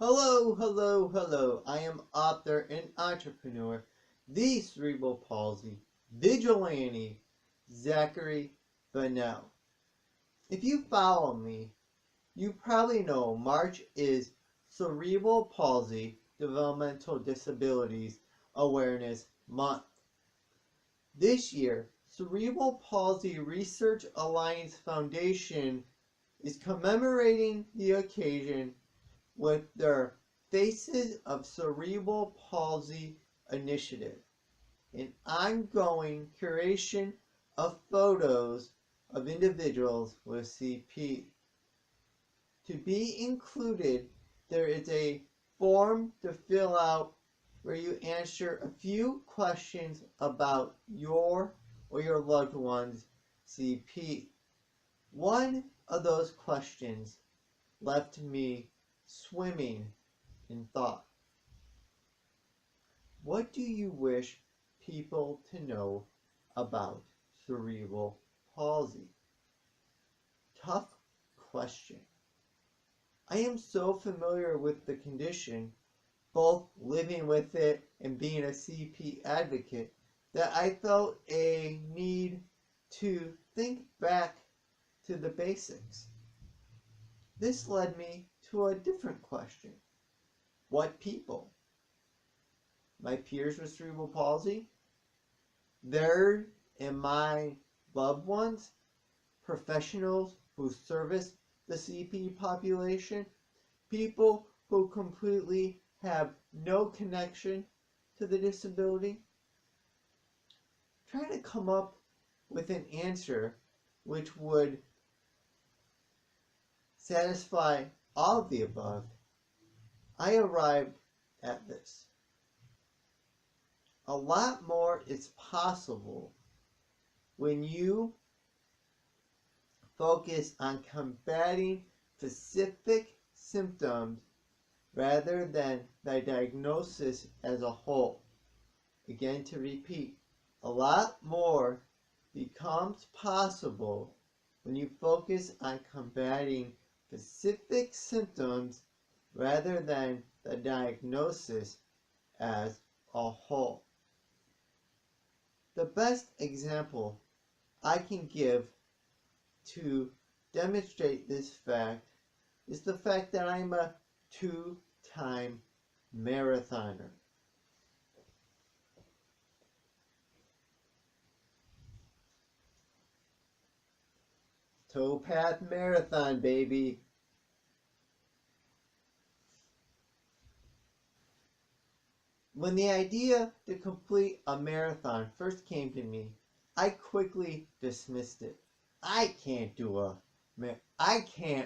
Hello, hello, hello. I am author and entrepreneur, the Cerebral Palsy Vigilante, Zachary Bunnell. If you follow me, you probably know March is Cerebral Palsy Developmental Disabilities Awareness Month. This year, Cerebral Palsy Research Alliance Foundation is commemorating the occasion with their Faces of Cerebral Palsy initiative, an ongoing curation of photos of individuals with CP. To be included, there is a form to fill out where you answer a few questions about your or your loved one's CP. One of those questions left me swimming in thought. What do you wish people to know about cerebral palsy? Tough question. I am so familiar with the condition, both living with it and being a CP advocate, that I felt a need to think back to the basics. This led me to a different question. What people? My peers with cerebral palsy? Their and my loved ones? Professionals who service the CP population? People who completely have no connection to the disability? Trying to come up with an answer which would satisfy all of the above, I arrived at this. A lot more is possible when you focus on combating specific symptoms rather than the diagnosis as a whole. Again, to repeat, a lot more becomes possible when you focus on combating specific symptoms rather than the diagnosis as a whole. The best example I can give to demonstrate this fact is the fact that I'm a two-time marathoner. Towpath Marathon, baby. When the idea to complete a marathon first came to me, I quickly dismissed it. I can't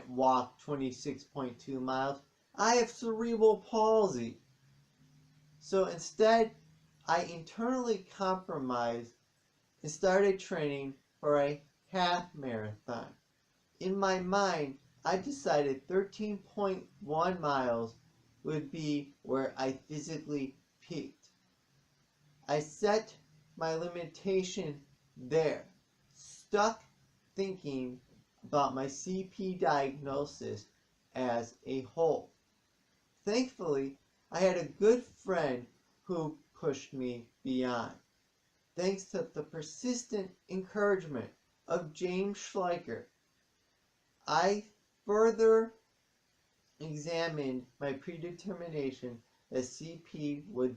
walk 26.2 miles. I have cerebral palsy. So instead, I internally compromised and started training for a half marathon. In my mind, I decided 13.1 miles would be where I physically peaked. I set my limitation there, stuck thinking about my CP diagnosis as a whole. Thankfully, I had a good friend who pushed me beyond. Thanks to the persistent encouragement of James Schleicher, I further examined my predetermination that CP would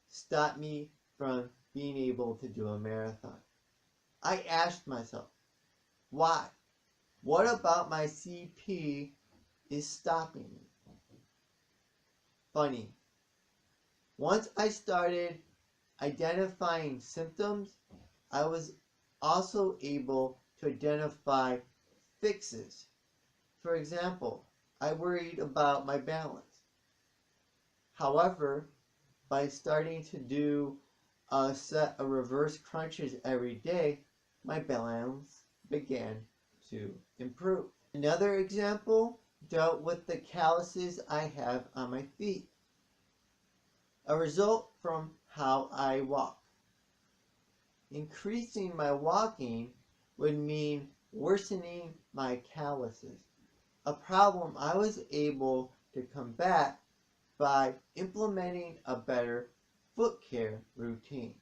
stop me from being able to do a marathon. I asked myself, why? What about my CP is stopping me? Funny. Once I started identifying symptoms, I was also able to identify fixes. For example, I worried about my balance. However, by starting to do a set of reverse crunches every day, my balance began to improve. Another example dealt with the calluses I have on my feet, a result from how I walk. Increasing my walking would mean worsening my calluses, a problem I was able to combat by implementing a better foot care routine.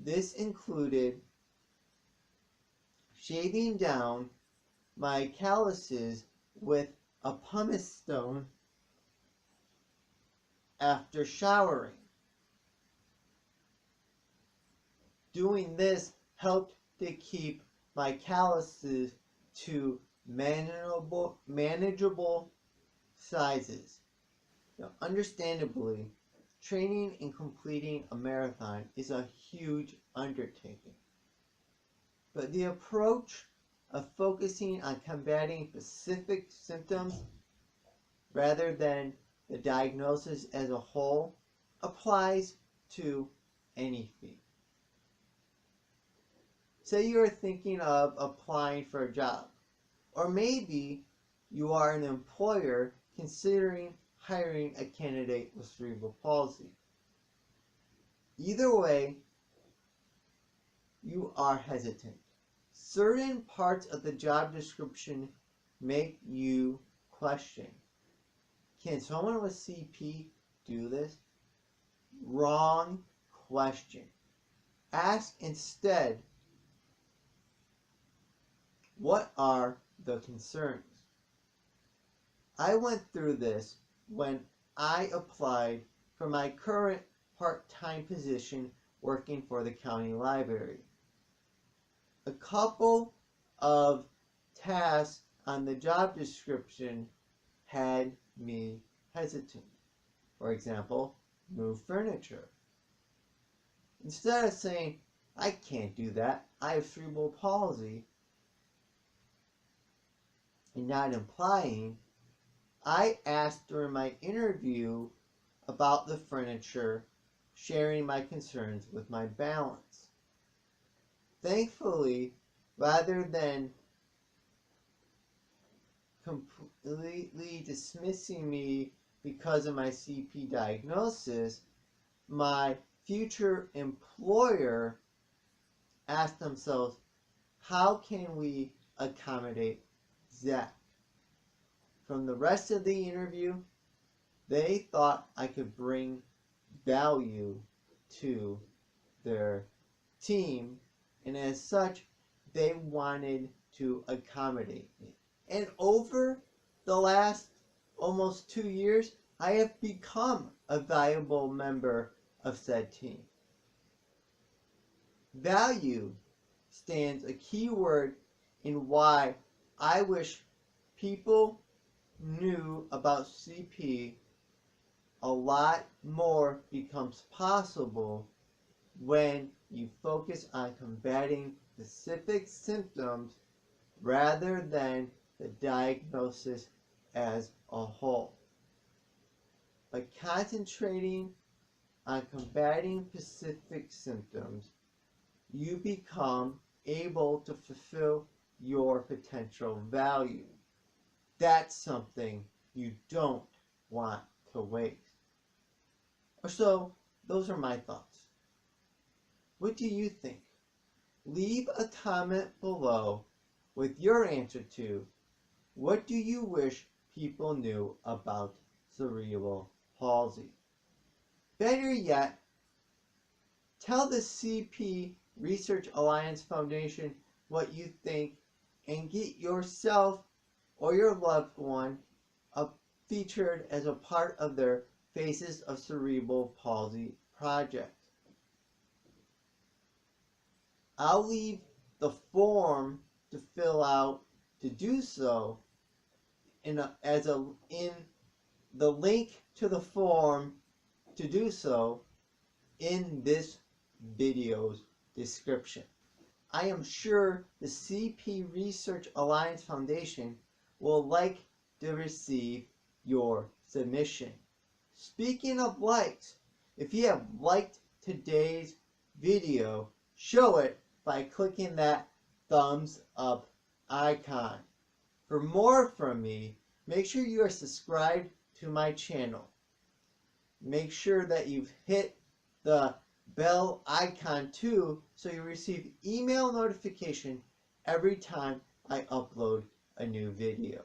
This included shaving down my calluses with a pumice stone after showering. Doing this helped to keep my calluses to manageable sizes. Now, understandably, training and completing a marathon is a huge undertaking. But the approach of focusing on combating specific symptoms rather than the diagnosis as a whole applies to any feat. Say you are thinking of applying for a job, or maybe you are an employer considering hiring a candidate with cerebral palsy. Either way, you are hesitant. Certain parts of the job description make you question, can someone with CP do this? Wrong question. Ask instead, what are the concerns? I went through this when I applied for my current part-time position working for the county library. A couple of tasks on the job description had me hesitant. For example, move furniture. Instead of saying, I can't do that, I have cerebral palsy, and not implying, I asked during my interview about the furniture, sharing my concerns with my balance. Thankfully, rather than completely dismissing me because of my CP diagnosis, my future employer asked themselves, how can we accommodate Zach? From the rest of the interview, they thought I could bring value to their team, and as such, they wanted to accommodate me. And over the last almost 2 years, I have become a valuable member of said team. Value stands a key word in why I wish people knew about CP. A lot more becomes possible when you focus on combating specific symptoms rather than the diagnosis as a whole. By concentrating on combating specific symptoms, you become able to fulfill your potential value. That's something you don't want to waste. So, those are my thoughts. What do you think? Leave a comment below with your answer to, what do you wish people knew about cerebral palsy? Better yet, tell the CP Research Alliance Foundation what you think and get yourself or your loved one featured as a part of their Faces of Cerebral Palsy project. I'll leave the form to fill out to do so in the link to the form to do so in this video's description. I am sure the CP Research Alliance Foundation will like to receive your submission. Speaking of likes, if you have liked today's video, show it by clicking that thumbs up icon. For more from me, make sure you are subscribed to my channel. Make sure that you've hit the bell icon too, so you receive email notification every time I upload a new video.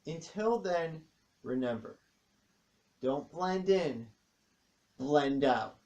Until then, remember, don't blend in, blend out.